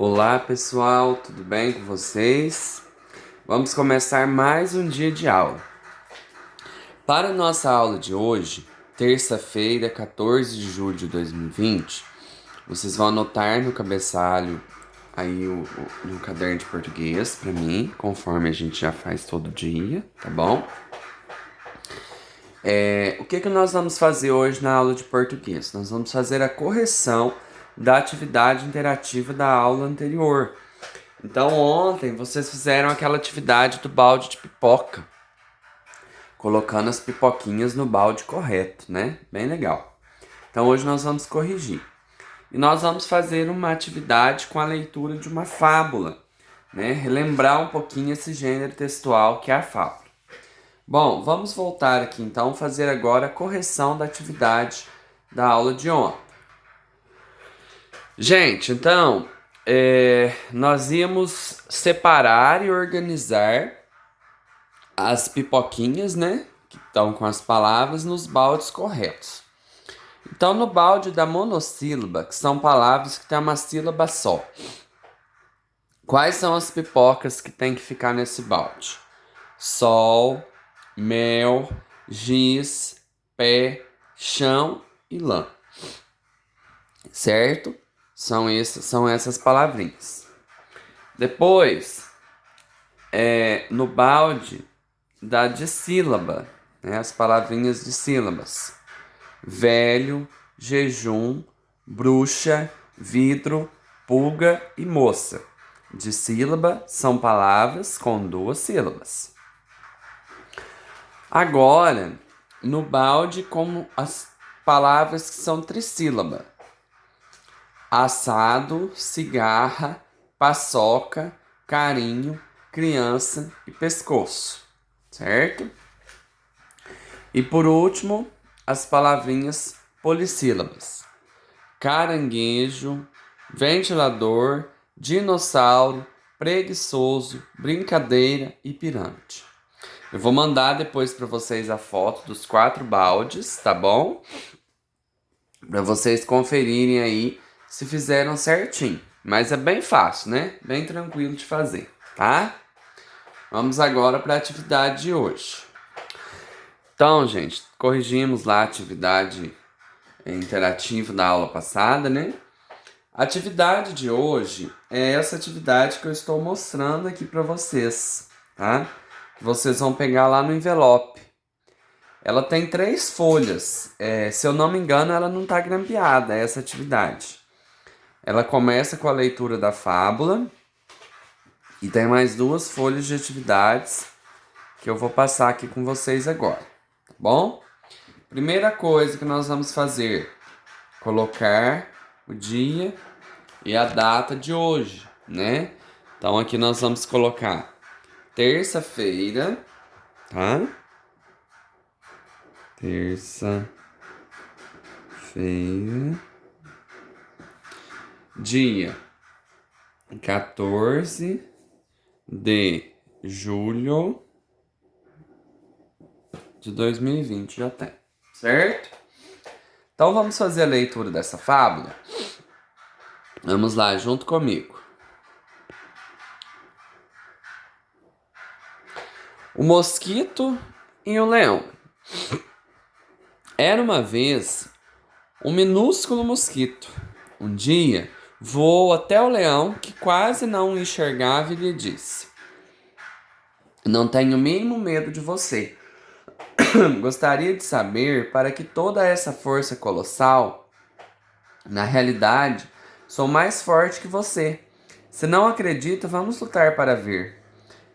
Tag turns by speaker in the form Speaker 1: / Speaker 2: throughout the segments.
Speaker 1: Olá pessoal, tudo bem com vocês? Vamos começar mais um dia de aula. Para a nossa aula de hoje, terça-feira, 14 de julho de 2020, vocês vão anotar no cabeçalho aí no caderno de português para mim, conforme a gente já faz todo dia, tá bom? O que nós vamos fazer hoje na aula de português? Nós vamos fazer a correção da atividade interativa da aula anterior. Então ontem vocês fizeram aquela atividade do balde de pipoca, colocando as pipoquinhas no balde correto, né? Bem legal. Então hoje nós vamos corrigir. E nós vamos fazer uma atividade com a leitura de uma fábula, né? Relembrar um pouquinho esse gênero textual que é a fábula. Bom, vamos voltar aqui então, fazer agora a correção da atividade da aula de ontem. Gente, então, nós íamos separar e organizar as pipoquinhas, né? Que estão com as palavras nos baldes corretos. Então, no balde da monossílaba, que são palavras que têm uma sílaba só, quais são as pipocas que tem que ficar nesse balde? Sol, mel, giz, pé, chão e lã. Certo? São essas palavrinhas. Depois, no balde da dissílaba, né, as palavrinhas de sílabas. Velho, jejum, bruxa, vidro, pulga e moça. Dissílaba são palavras com duas sílabas. Agora, no balde com as palavras que são trissílaba. Assado, cigarra, paçoca, carinho, criança e pescoço, certo? E por último, as palavrinhas polissílabas: caranguejo, ventilador, dinossauro, preguiçoso, brincadeira e pirâmide. Eu vou mandar depois para vocês a foto dos 4 baldes, tá bom? Para vocês conferirem aí se fizeram certinho. Mas é bem fácil, né? Bem tranquilo de fazer, tá? Vamos agora para a atividade de hoje. Então, gente, corrigimos lá a atividade interativa da aula passada, né? A atividade de hoje é essa atividade que eu estou mostrando aqui para vocês, tá? Vocês vão pegar lá no envelope. Ela tem 3 folhas. Se eu não me engano, ela não está grampeada, essa atividade. Ela começa com a leitura da fábula e tem mais 2 folhas de atividades que eu vou passar aqui com vocês agora, tá bom? Primeira coisa que nós vamos fazer, colocar o dia e a data de hoje, né? Então aqui nós vamos colocar terça-feira, tá? Terça-feira, dia 14 de julho de 2020 já tem, certo? Então vamos fazer a leitura dessa fábula? Vamos lá, junto comigo. O mosquito e o leão. Era uma vez um minúsculo mosquito. Um dia voou até o leão, que quase não o enxergava, e lhe disse: não tenho o mínimo medo de você. Gostaria de saber para que toda essa força colossal. Na realidade, sou mais forte que você. Se não acredita, vamos lutar para ver.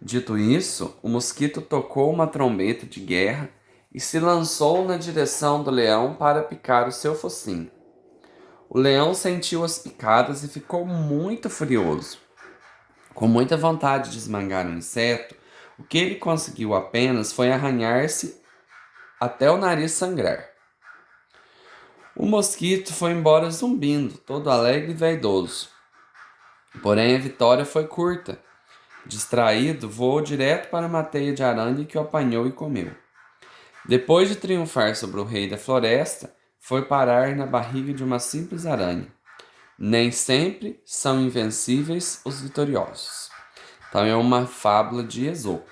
Speaker 1: Dito isso, o mosquito tocou uma trombeta de guerra e se lançou na direção do leão para picar o seu focinho. O leão sentiu as picadas e ficou muito furioso. Com muita vontade de esmagar o inseto, o que ele conseguiu apenas foi arranhar-se até o nariz sangrar. O mosquito foi embora zumbindo, todo alegre e vaidoso. Porém, a vitória foi curta. Distraído, voou direto para uma teia de aranha que o apanhou e comeu. Depois de triunfar sobre o rei da floresta, foi parar na barriga de uma simples aranha. Nem sempre são invencíveis os vitoriosos. Então é uma fábula de Esopo.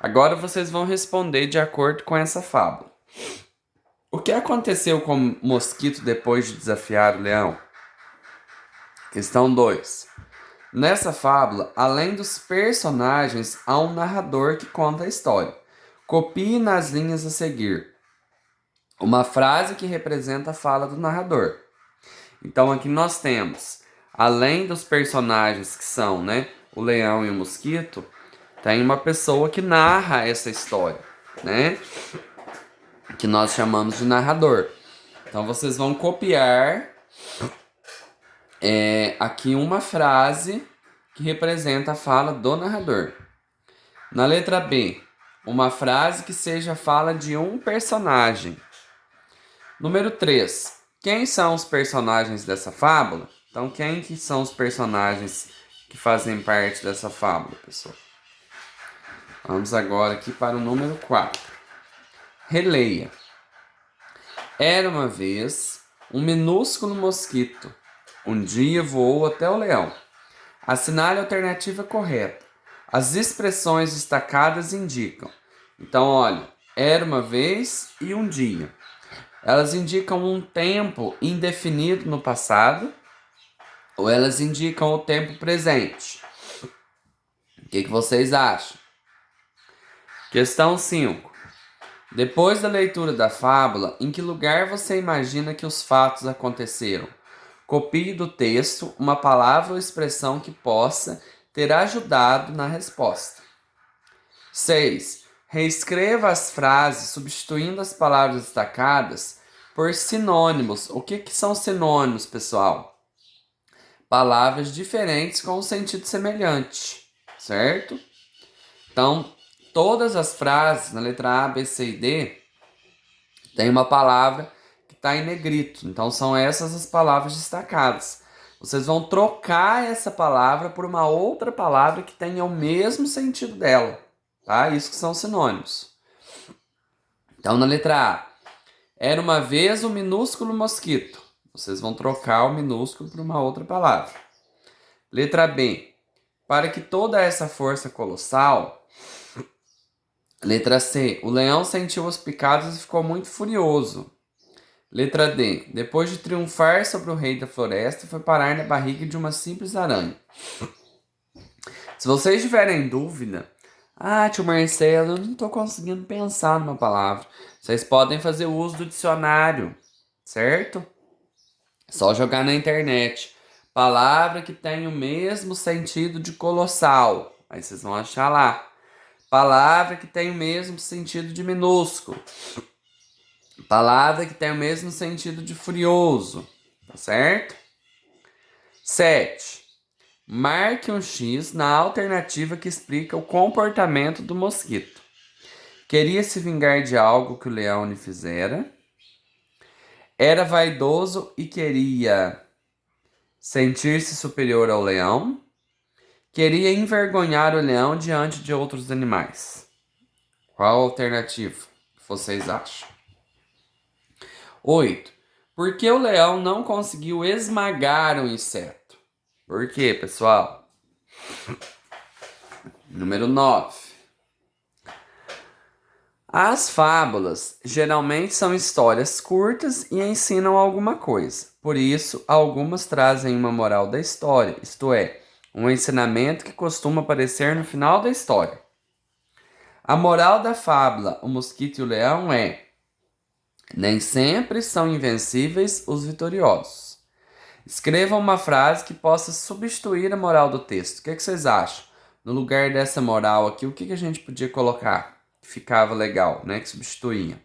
Speaker 1: Agora vocês vão responder de acordo com essa fábula. O que aconteceu com o mosquito depois de desafiar o leão? Questão 2. Nessa fábula, além dos personagens, há um narrador que conta a história. Copie nas linhas a seguir uma frase que representa a fala do narrador. Então aqui nós temos, além dos personagens que são, né, o leão e o mosquito, tem uma pessoa que narra essa história, né, que nós chamamos de narrador. Então vocês vão copiar aqui uma frase que representa a fala do narrador. Na letra B, uma frase que seja a fala de um personagem. Número 3. Quem são os personagens dessa fábula? Então, quem que são os personagens que fazem parte dessa fábula, pessoal? Vamos agora aqui para o número 4. Releia. Era uma vez um minúsculo mosquito. Um dia voou até o leão. Assinale a alternativa correta. As expressões destacadas indicam. Então, olha, era uma vez e um dia. Elas indicam um tempo indefinido no passado ou elas indicam o tempo presente? O que vocês acham? Questão 5. Depois da leitura da fábula, em que lugar você imagina que os fatos aconteceram? Copie do texto uma palavra ou expressão que possa ter ajudado na resposta. 6. Reescreva as frases substituindo as palavras destacadas por sinônimos. O que são sinônimos, pessoal? Palavras diferentes com um sentido semelhante, certo? Então, todas as frases na letra A, B, C e D tem uma palavra que está em negrito. Então, são essas as palavras destacadas. Vocês vão trocar essa palavra por uma outra palavra que tenha o mesmo sentido dela. Tá? Isso que são sinônimos. Então, na letra A, era uma vez um minúsculo mosquito. Vocês vão trocar o minúsculo por uma outra palavra. Letra B, para que toda essa força colossal. Letra C, o leão sentiu as picadas e ficou muito furioso. Letra D, depois de triunfar sobre o rei da floresta, foi parar na barriga de uma simples aranha. Se vocês tiverem dúvida, tio Marcelo, eu não estou conseguindo pensar numa palavra. Vocês podem fazer uso do dicionário, certo? É só jogar na internet. Palavra que tem o mesmo sentido de colossal. Aí vocês vão achar lá. Palavra que tem o mesmo sentido de minúsculo. Palavra que tem o mesmo sentido de furioso. Tá certo? 7. Marque um X na alternativa que explica o comportamento do mosquito. Queria se vingar de algo que o leão lhe fizera. Era vaidoso e queria sentir-se superior ao leão. Queria envergonhar o leão diante de outros animais. Qual a alternativa que vocês acham? 8. Por que o leão não conseguiu esmagar o inseto? Por quê, pessoal? Número 9. As fábulas geralmente são histórias curtas e ensinam alguma coisa. Por isso, algumas trazem uma moral da história, isto é, um ensinamento que costuma aparecer no final da história. A moral da fábula O Mosquito e o Leão é: nem sempre são invencíveis os vitoriosos. Escreva uma frase que possa substituir a moral do texto. O que vocês acham? No lugar dessa moral aqui, o que a gente podia colocar? Que ficava legal, né? Que substituía.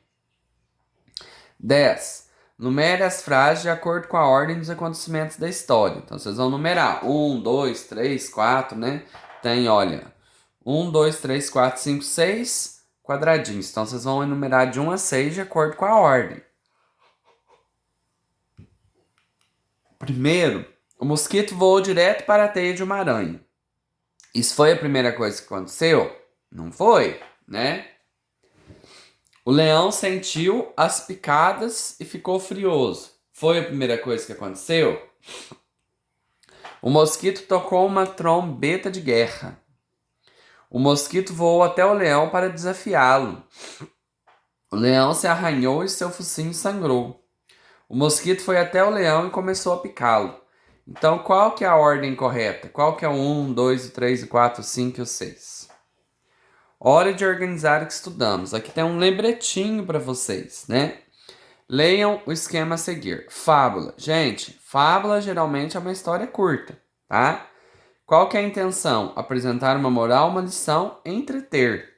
Speaker 1: 10. Numere as frases de acordo com a ordem dos acontecimentos da história. Então, vocês vão numerar 1, 2, 3, 4, né? Tem, olha, 1, 2, 3, 4, 5, 6 quadradinhos. Então, vocês vão enumerar de 1 a 6 de acordo com a ordem. Primeiro, o mosquito voou direto para a teia de uma aranha. Isso foi a primeira coisa que aconteceu? Não foi, né? O leão sentiu as picadas e ficou furioso. Foi a primeira coisa que aconteceu? O mosquito tocou uma trombeta de guerra. O mosquito voou até o leão para desafiá-lo. O leão se arranhou e seu focinho sangrou. O mosquito foi até o leão e começou a picá-lo. Então, qual que é a ordem correta? Qual que é o 1, 2, 3, 4, 5 e o 6? Hora de organizar o que estudamos. Aqui tem um lembretinho para vocês, né? Leiam o esquema a seguir. Fábula. Gente, fábula geralmente é uma história curta, tá? Qual que é a intenção? Apresentar uma moral, uma lição, entreter.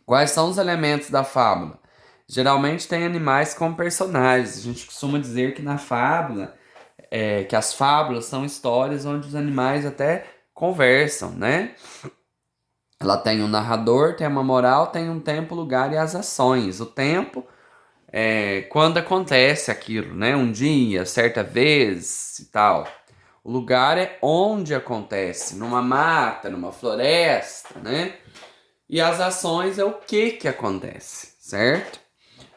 Speaker 1: Quais são os elementos da fábula? Geralmente tem animais como personagens. A gente costuma dizer que na fábula, que as fábulas são histórias onde os animais até conversam, né? Ela tem um narrador, tem uma moral, tem um tempo, lugar e as ações. O tempo é quando acontece aquilo, né? Um dia, certa vez e tal. O lugar é onde acontece, numa mata, numa floresta, né? E as ações é o que acontece, certo?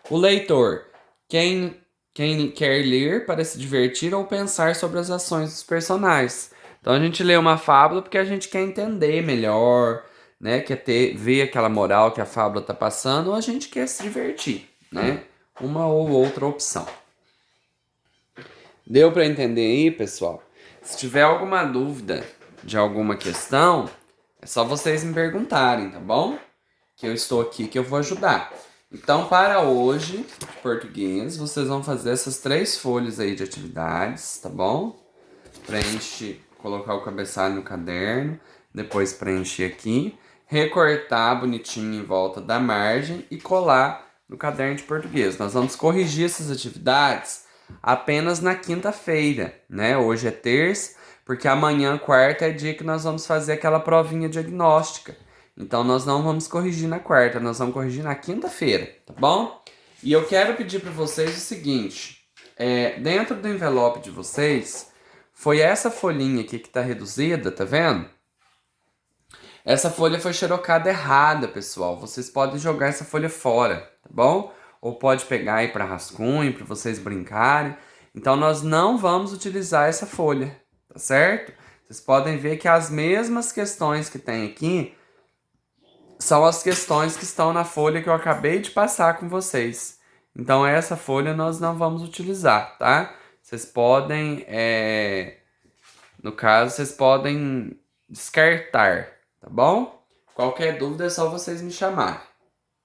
Speaker 1: O leitor, quem quer ler para se divertir ou pensar sobre as ações dos personagens. Então a gente lê uma fábula porque a gente quer entender melhor, né? Quer ver aquela moral que a fábula está passando, ou a gente quer se divertir, né? Uma ou outra opção. Deu para entender aí, pessoal? Se tiver alguma dúvida de alguma questão, é só vocês me perguntarem, tá bom? Que eu estou aqui, que eu vou ajudar. Então, para hoje, de português, vocês vão fazer essas 3 folhas aí de atividades, tá bom? Preenche, colocar o cabeçalho no caderno, depois preencher aqui, recortar bonitinho em volta da margem e colar no caderno de português. Nós vamos corrigir essas atividades apenas na quinta-feira, né? Hoje é terça, porque amanhã, quarta, é dia que nós vamos fazer aquela provinha diagnóstica. Então, nós não vamos corrigir na quarta, nós vamos corrigir na quinta-feira, tá bom? E eu quero pedir para vocês o seguinte, dentro do envelope de vocês, foi essa folhinha aqui que tá reduzida, tá vendo? Essa folha foi xerocada errada, pessoal. Vocês podem jogar essa folha fora, tá bom? Ou pode pegar aí para rascunho, para vocês brincarem. Então, nós não vamos utilizar essa folha, tá certo? Vocês podem ver que as mesmas questões que tem aqui são as questões que estão na folha que eu acabei de passar com vocês. Então, essa folha nós não vamos utilizar, tá? Vocês podem, no caso, vocês podem descartar, tá bom? Qualquer dúvida é só vocês me chamarem.